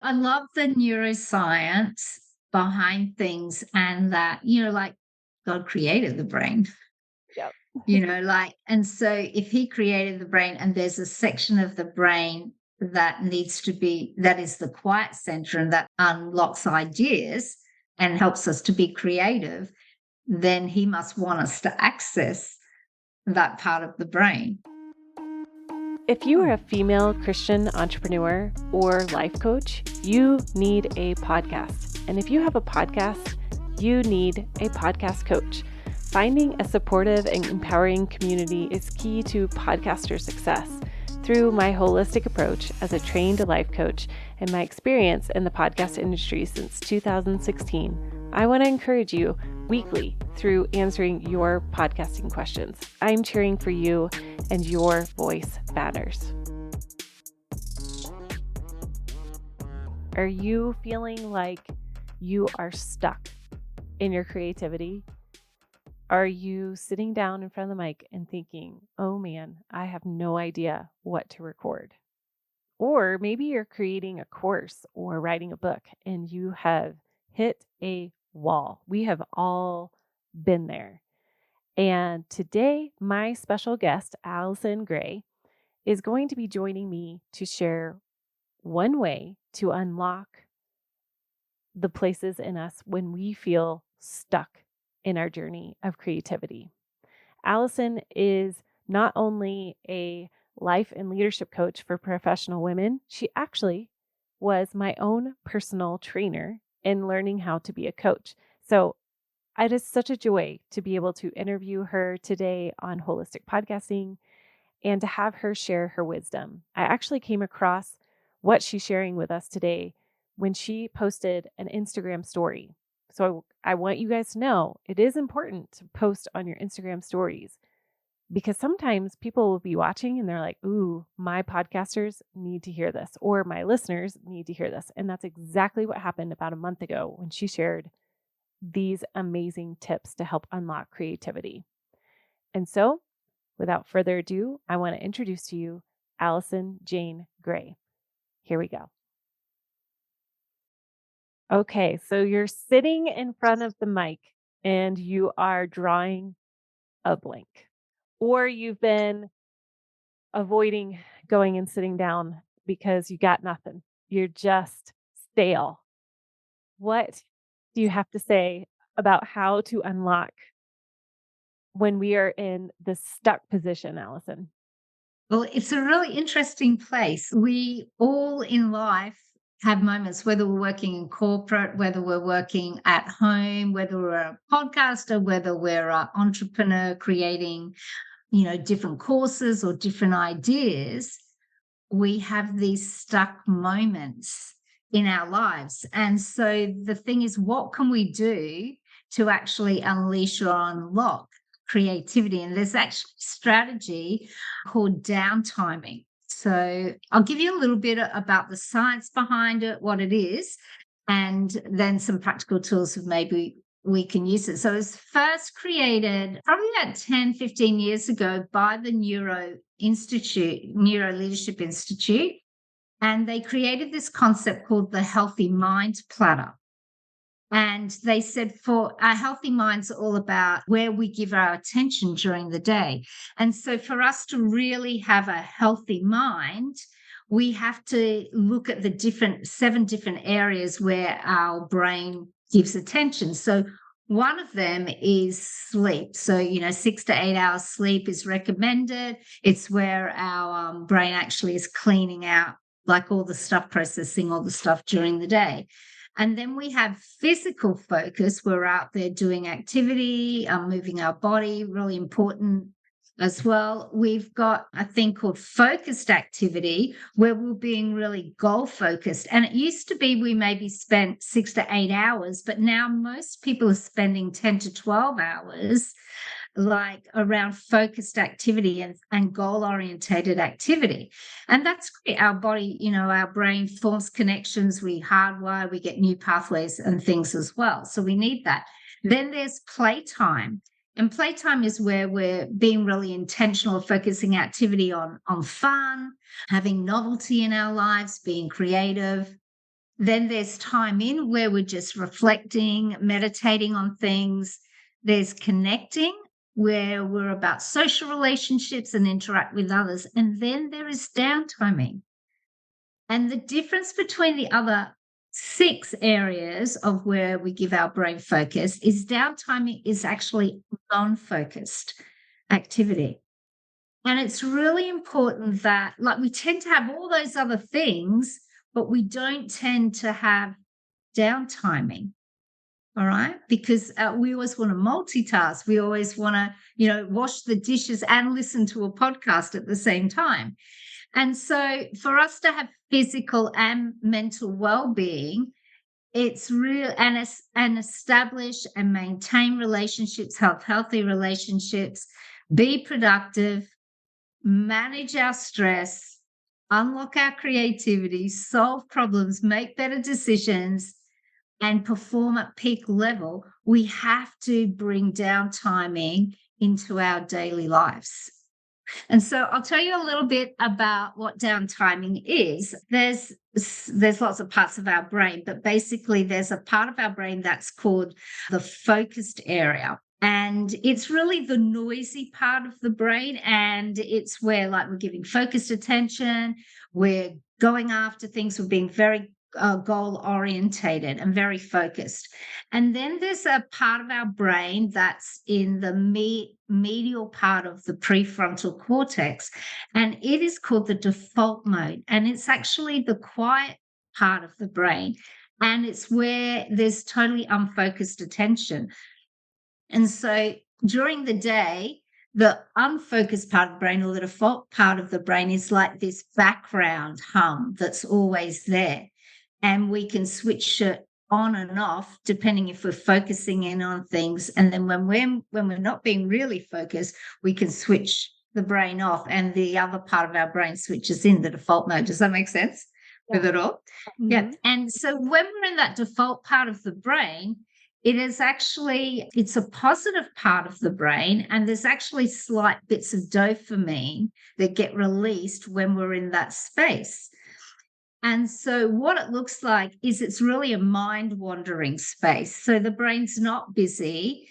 I love the neuroscience behind things and that, like God created the brain, Yep. and so if he created the brain and there's a section of the brain that is the quiet center and that unlocks ideas and helps us to be creative, then he must want us to access that part of the brain. If you are a female Christian entrepreneur or life coach, you need a podcast. And if you have a podcast, you need a podcast coach. Finding a supportive and empowering community is key to podcaster success. Through my holistic approach as a trained life coach and my experience in the podcast industry since 2016, I want to encourage you weekly through answering your podcasting questions. I'm cheering for you and your voice matters. Are you feeling like you are stuck in your creativity? Are you sitting down in front of the mic and thinking, oh man, I have no idea what to record? Or maybe you're creating a course or writing a book and you have hit a wall. We have all been there. And today, my special guest, Allyson Gray, is going to be joining me to share one way to unlock the places in us when we feel stuck in our journey of creativity. Allyson is not only a life and leadership coach for professional women, she actually was my own personal trainer in learning how to be a coach. So it is such a joy to be able to interview her today on Holistic Podcasting and to have her share her wisdom. I actually came across what she's sharing with us today when she posted an Instagram story. So I want you guys to know it is important to post on your Instagram stories because sometimes people will be watching and they're like, ooh, my podcasters need to hear this, or my listeners need to hear this. And that's exactly what happened about a month ago when she shared these amazing tips to help unlock creativity. And so, without further ado, I want to introduce to you Allyson Jane Gray. Here we go. Okay, so you're sitting in front of the mic and you are drawing a blank, or you've been avoiding going and sitting down because you got nothing. You're just stale. What do you have to say about how to unlock when we are in the stuck position, Allyson? Well, it's a really interesting place. We all in life have moments, whether we're working in corporate, whether we're working at home, whether we're a podcaster, whether we're an entrepreneur creating, different courses or different ideas. We have these stuck moments in our lives. And so the thing is, what can we do to actually unleash or unlock creativity? And there's actually a strategy called downtiming. So I'll give you a little bit about the science behind it, what it is, and then some practical tools of maybe we can use it. So it was first created probably about 10, 15 years ago by the Neuro Leadership Institute. And they created this concept called the healthy mind platter. And they said for our healthy minds are all about where we give our attention during the day. And so for us to really have a healthy mind, we have to look at the 7 different areas where our brain gives attention. So one of them is sleep. So, 6 to 8 hours sleep is recommended. It's where our brain actually is cleaning out like all the stuff, processing all the stuff during the day. And then we have physical focus. We're out there doing activity, moving our body, really important as well. We've got a thing called focused activity where we're being really goal focused. And it used to be we maybe spent 6 to 8 hours, but now most people are spending 10 to 12 hours like around focused activity and goal-orientated activity. And that's great. Our body, our brain forms connections, we hardwire, we get new pathways and things as well. So we need that. Then there's playtime. And playtime is where we're being really intentional, focusing activity on fun, having novelty in our lives, being creative. Then there's time in where we're just reflecting, meditating on things. There's connecting, where we're about social relationships and interact with others. And then there is downtiming. And the difference between the other 6 areas of where we give our brain focus is downtiming is actually non-focused activity. And it's really important that, like, we tend to have all those other things, but we don't tend to have downtiming. All right. Because we always want to multitask. We always want to, wash the dishes and listen to a podcast at the same time. And so for us to have physical and mental well-being, it's real and establish and maintain relationships, have healthy relationships, be productive, manage our stress, unlock our creativity, solve problems, make better decisions, and perform at peak level, we have to bring downtiming into our daily lives. And so I'll tell you a little bit about what downtiming is. There's lots of parts of our brain, but basically there's a part of our brain that's called the focused area. And it's really the noisy part of the brain. And it's where, like, we're giving focused attention, we're going after things, we're being very goal orientated and very focused. And then there's a part of our brain that's in the medial part of the prefrontal cortex, and it is called the default mode. And it's actually the quiet part of the brain, and it's where there's totally unfocused attention. And so during the day, the unfocused part of the brain, or the default part of the brain, is like this background hum that's always there. And we can switch it on and off depending if we're focusing in on things. And then when we're not being really focused, we can switch the brain off, and the other part of our brain switches in, the default mode. Does that make sense with it all? Mm-hmm. Yeah. And so when we're in that default part of the brain, it's a positive part of the brain, and there's actually slight bits of dopamine that get released when we're in that space. And so what it looks like is it's really a mind-wandering space. So the brain's not busy,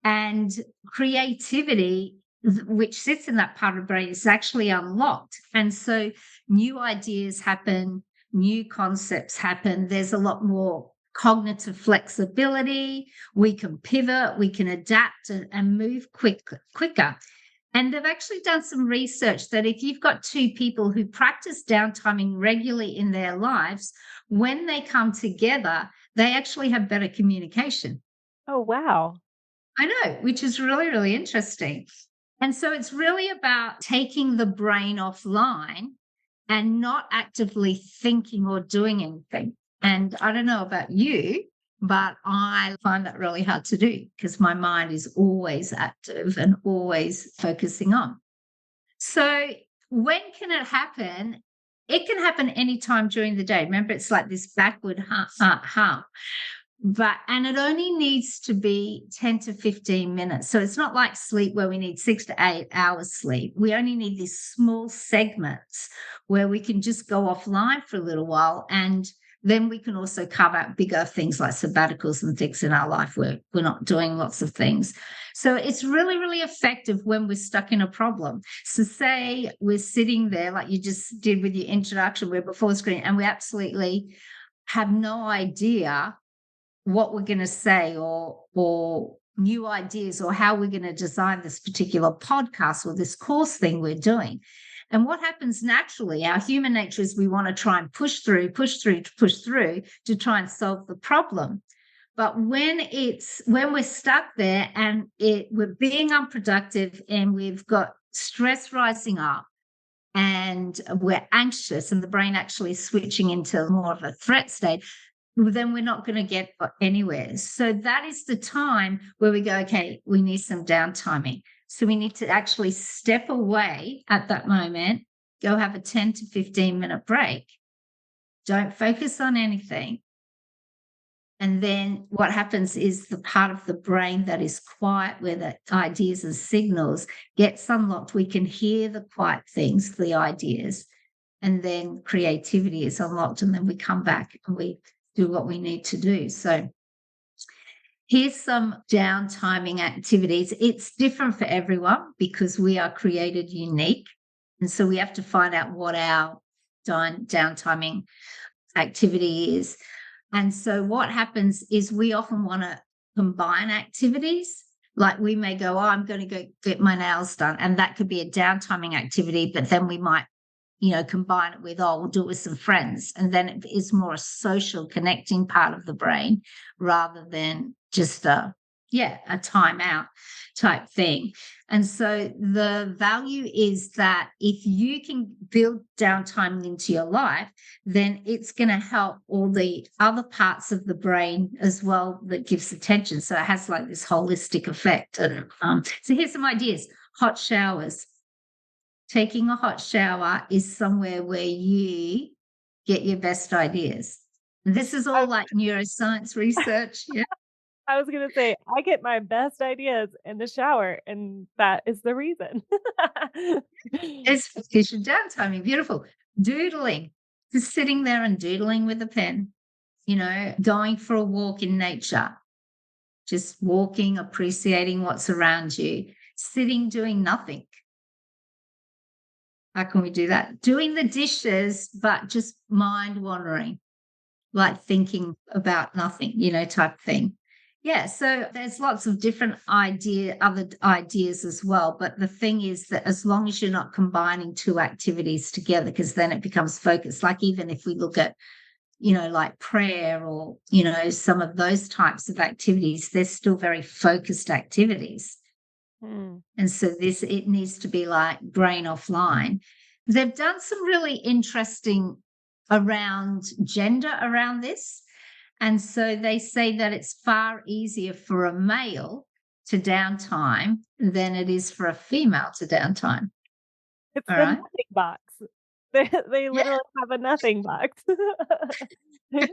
and creativity, which sits in that part of the brain, is actually unlocked. And so new ideas happen, new concepts happen. There's a lot more cognitive flexibility. We can pivot, we can adapt and move quicker. And they've actually done some research that if you've got 2 people who practice downtiming regularly in their lives, when they come together, they actually have better communication. Oh, wow. I know, which is really, really interesting. And so it's really about taking the brain offline and not actively thinking or doing anything. And I don't know about you, but I find that really hard to do because my mind is always active and always focusing on. So when can it happen? It can happen anytime during the day. Remember, it's like this backward hum. And it only needs to be 10 to 15 minutes. So it's not like sleep where we need 6 to 8 hours sleep. We only need these small segments where we can just go offline for a little while, and then we can also carve out bigger things like sabbaticals and things in our life where we're not doing lots of things. So it's really, really effective when we're stuck in a problem. So say we're sitting there like you just did with your introduction, we're before the screen, and we absolutely have no idea what we're going to say or new ideas or how we're going to design this particular podcast or this course thing we're doing. And what happens naturally, our human nature is we want to try and push through to try and solve the problem. But when we're stuck there and we're being unproductive and we've got stress rising up and we're anxious and the brain actually switching into more of a threat state, then we're not going to get anywhere. So that is the time where we go, okay, we need some downtiming. So we need to actually step away at that moment, go have a 10 to 15-minute break. Don't focus on anything. And then what happens is the part of the brain that is quiet, where the ideas and signals gets unlocked. We can hear the quiet things, the ideas. and then creativity is unlocked, and then we come back and we do what we need to do. So here's some downtiming activities. It's different for everyone because we are created unique. And so we have to find out what our downtiming activity is. And so what happens is we often want to combine activities. Like we may go, oh, I'm going to go get my nails done. And that could be a downtiming activity, but then we might, combine it with, oh, we'll do it with some friends. And then it is more a social connecting part of the brain rather than just a time out type thing. And so the value is that if you can build downtime into your life, then it's going to help all the other parts of the brain as well that gives attention. So it has like this holistic effect. And so here's some ideas. Hot showers. Taking a hot shower is somewhere where you get your best ideas. And this is all like neuroscience research. Yeah. I was gonna say, I get my best ideas in the shower, and that is the reason. It's efficient downtiming. Beautiful. Doodling. Just sitting there and doodling with a pen, going for a walk in nature, just walking, appreciating what's around you, sitting, doing nothing. How can we do that? Doing the dishes, but just mind wandering, like thinking about nothing, type thing. Yeah, so there's lots of different other ideas as well. But the thing is that as long as you're not combining two activities together, because then it becomes focused. Like even if we look at, like prayer or, some of those types of activities, they're still very focused activities. And so it needs to be like brain offline. They've done some really interesting around gender around this. And so they say that it's far easier for a male to downtime than it is for a female to downtime. It's All the right. nothing box. They literally have a nothing box. Yes.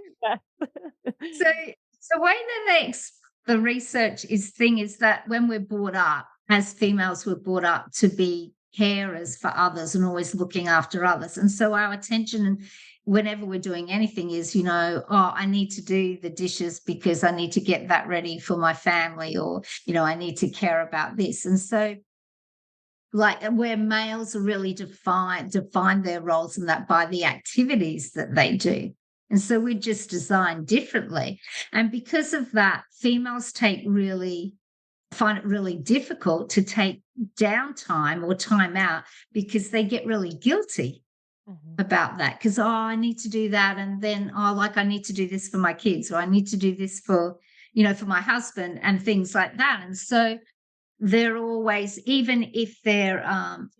So the way that the research is that when we're brought up, as females, we're brought up to be carers for others and always looking after others. And so our attention whenever we're doing anything is, oh, I need to do the dishes because I need to get that ready for my family, or, I need to care about this. And so like where males are really define their roles in that by the activities that they do. And so we're just designed differently. And because of that, females find it really difficult to take downtime or time out because they get really guilty about that. Because, I need to do that. And then, I need to do this for my kids, or I need to do this for, for my husband and things like that. And so they're always, even if there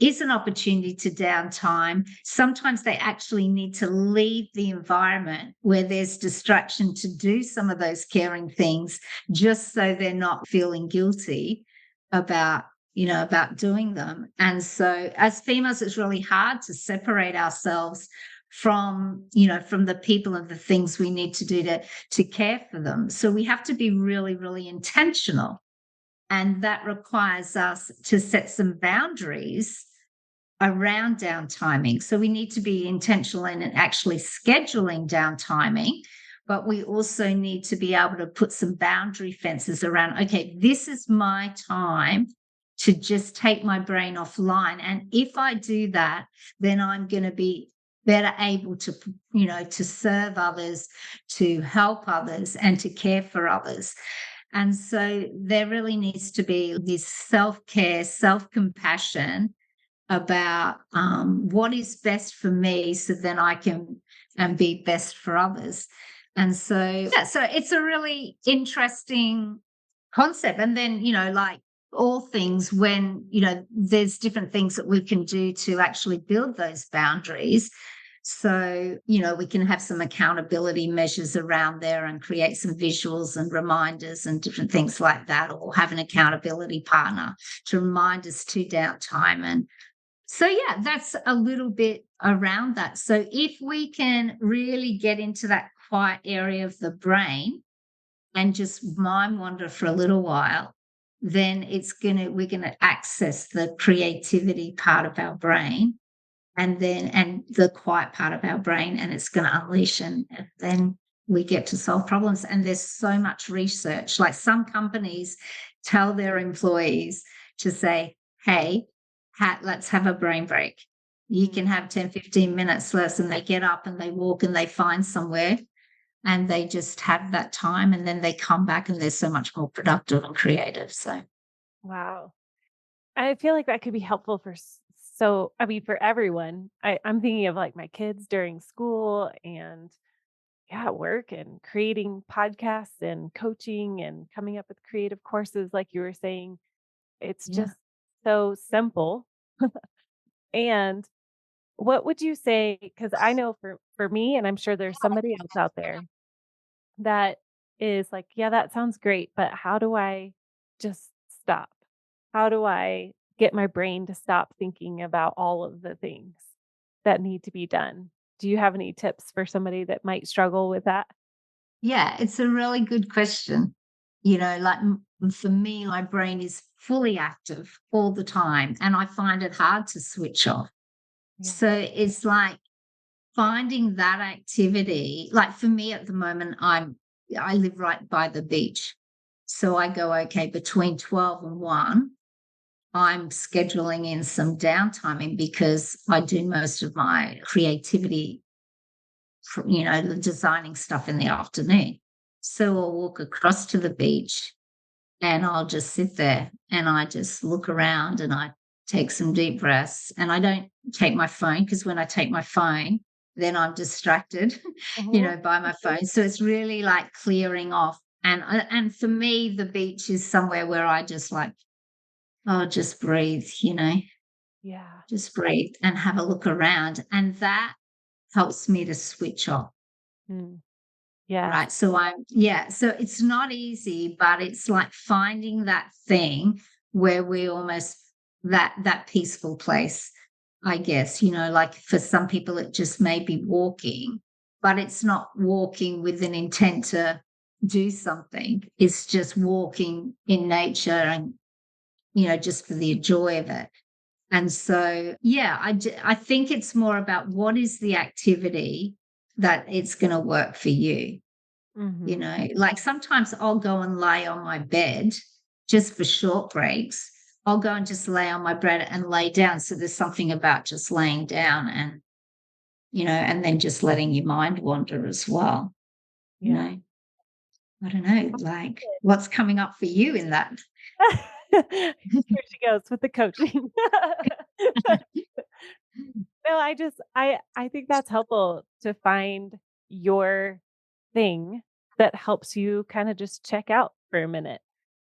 is an opportunity to downtime, sometimes they actually need to leave the environment where there's distraction to do some of those caring things, just so they're not feeling guilty about doing them. And so as females, it's really hard to separate ourselves from the people and the things we need to do to care for them. So we have to be really, really intentional. And that requires us to set some boundaries around downtiming. So we need to be intentional in actually scheduling downtiming, but we also need to be able to put some boundary fences around, okay, this is my time to just take my brain offline. And if I do that, then I'm going to be better able to, to serve others, to help others, and to care for others. And so there really needs to be this self-care, self-compassion about what is best for me, so then I can be best for others. And so, so it's a really interesting concept. And then, like all things, when, there's different things that we can do to actually build those boundaries. So, we can have some accountability measures around there and create some visuals and reminders and different things like that, or have an accountability partner to remind us to downtime. And so, that's a little bit around that. So if we can really get into that quiet area of the brain and just mind wander for a little while, then we're going to access the creativity part of our brain. and the quiet part of our brain, and it's going to unleash, and then we get to solve problems. And there's so much research. Like some companies tell their employees to say, hey, let's have a brain break. You can have 10, 15 minutes less, and they get up and they walk and they find somewhere and they just have that time, and then they come back and they're so much more productive and creative. So Wow. I feel like that could be helpful for so I mean for everyone. I'm thinking of like my kids during school and yeah, work and creating podcasts and coaching and coming up with creative courses like you were saying. It's yeah. just so simple. And what would you say, cuz I know for me and I'm sure there's somebody else out there that is like, yeah, that sounds great, but how do I just stop? How do I get my brain to stop thinking about all of the things that need to be done? Do you have any tips for somebody that might struggle with that? Yeah, it's a really good question. You know, like for me, my brain is fully active all the time, and I find it hard to switch off. Yeah. So it's like finding that activity. Like for me at the moment, I live right by the beach. So I go, okay, between 12 and 1, I'm scheduling in some downtime because I do most of my creativity, the designing stuff in the afternoon. So I'll walk across to the beach and I'll just sit there and I just look around and I take some deep breaths, and I don't take my phone because when I take my phone, then I'm distracted, Mhm. by my phone. So it's really like clearing off. And for me, the beach is somewhere where I just like, oh, just breathe, Yeah. just breathe and have a look around. And that helps me to switch off. Mm. Yes. Right. So it's not easy, but it's like finding that thing where we almost that peaceful place, I guess, like for some people it just may be walking, but it's not walking with an intent to do something. It's just walking in nature and, just for the joy of it. And so, yeah, I think it's more about what is the activity that it's going to work for you. Mhm. Like sometimes I'll go and lay on my bed just for short breaks. I'll go and just lay on my bed and lay down. So there's something about just laying down and, and then just letting your mind wander as well. You Yeah. know, I don't know, like what's coming up for you in that? Here she goes with the coaching. No, I think that's helpful to find your thing that helps you kinda just check out for a minute.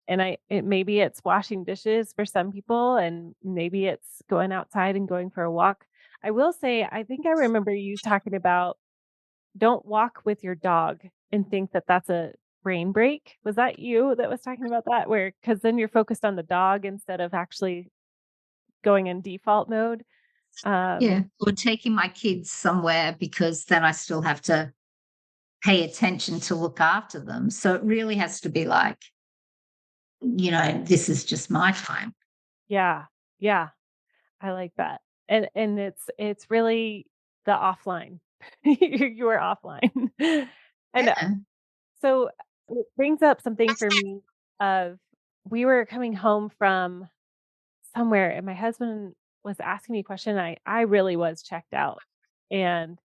And maybe it's washing dishes for some people, and maybe it's going outside and going for a walk. I will say, I think I remember you talking about don't walk with your dog and think that that's a brain break. Was that you that was talking about that? Where because then you're focused on the dog instead of actually going in default mode. Yeah. Um, Or taking my kids somewhere because then I still have to pay attention to look after them. So it really has to be like, this is just my time. yeah, yeah, I like that. And it's really the offline. You are offline. And Yeah. so it brings up something for me of we were coming home from somewhere and my husband was asking me a question. I really was checked out. And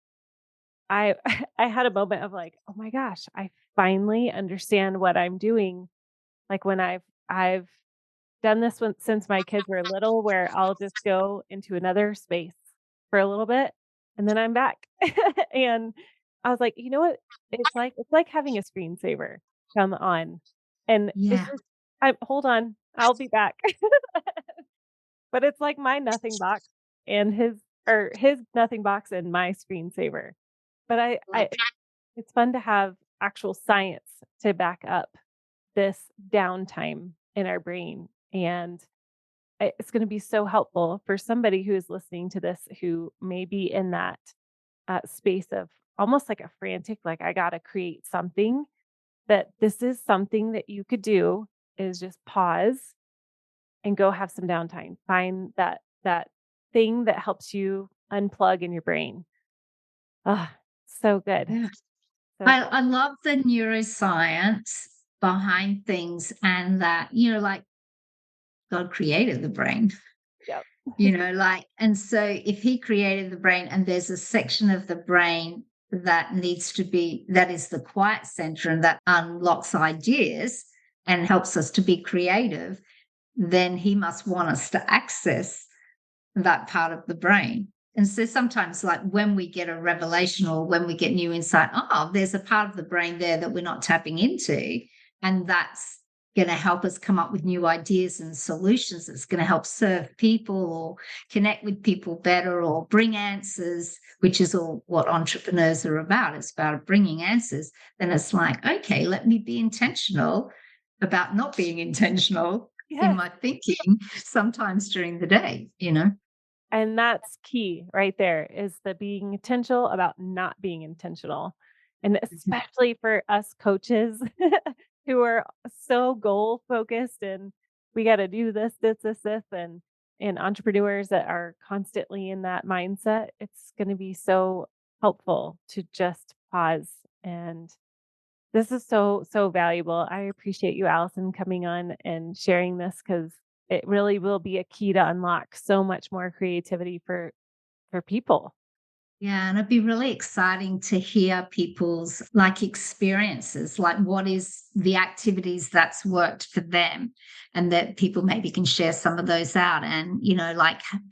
I I had a moment of like, "Oh my gosh, I finally understand what I'm doing." Like when I've done this one since my kids were little where I'll just go into another space for a little bit and then I'm back. And I was like, "You know what? It's like having a screensaver come on." And it's Yeah. just I hold on, I'll be back. But it's like my nothing box and his nothing box and my screensaver. But it's fun to have actual science to back up this downtime in our brain, and it's gonna be so helpful for somebody who is listening to this who may be in that, space of almost like a frantic, like, "I gotta create something," that this is something that you could do is just pause and go have some downtime. Find that thing that helps you unplug in your brain. Ah, so good. Yeah. So good. I love the neuroscience behind things and that, like God created the brain. Yep. And so if he created the brain and there's a section of the brain that that is the quiet center and that unlocks ideas and helps us to be creative, then he must want us to access that part of the brain. And so sometimes, like when we get a revelation or when we get new insight, there's a part of the brain there that we're not tapping into. And that's going to help us come up with new ideas and solutions. That's going to help serve people or connect with people better or bring answers, which is all what entrepreneurs are about. It's about bringing answers. Then it's like, okay, let me be intentional about not being intentional in Yes. my thinking sometimes during the day. And that's key right there, is the being intentional about not being intentional. And especially for us coaches who are so goal focused and we got to do this, and entrepreneurs that are constantly in that mindset, it's going to be so helpful to just pause. And this is so, so valuable. I appreciate you, Allyson, coming on and sharing this, because it really will be a key to unlock so much more creativity for people. Yeah, and it'd be really exciting to hear people's experiences, like what is the activities that's worked for them, and that people maybe can share some of those out. And,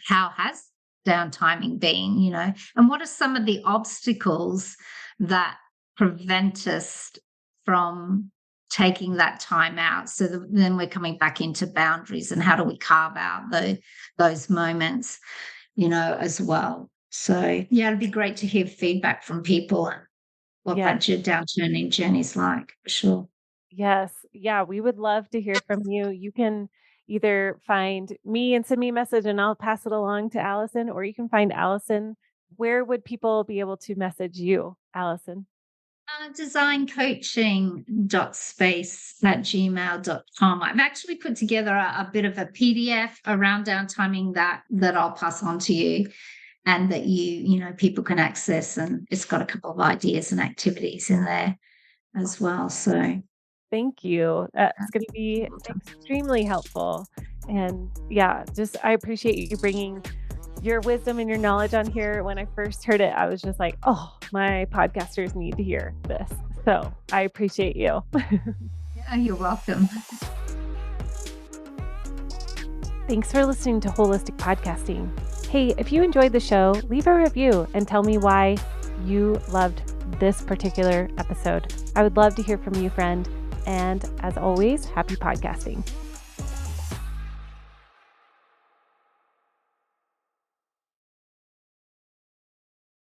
how has downtiming been, and what are some of the obstacles that prevent us from taking that time out? So then we're coming back into boundaries and how do we carve out those moments, as well. So, yeah, it'd be great to hear feedback from people and what Yes. that downturning journey is like, for sure. Yes. Yeah, we would love to hear from you. You can either find me and send me a message and I'll pass it along to Allyson, or you can find Allyson. Where would people be able to message you, Allyson? Designcoaching.space@gmail.com. I've actually put together a bit of a PDF around downtiming that I'll pass on to you and that people can access. And it's got a couple of ideas and activities in there as well. So Thank you. That's going to be extremely helpful. And yeah, just I appreciate you bringing your wisdom and your knowledge on here. When I first heard it, I was just like, oh, my podcasters need to hear this. So I appreciate you. yeah, you're welcome. Thanks for listening to Holistic Podcasting. Hey, if you enjoyed the show, leave a review and tell me why you loved this particular episode. I would love to hear from you, friend. And as always, happy podcasting.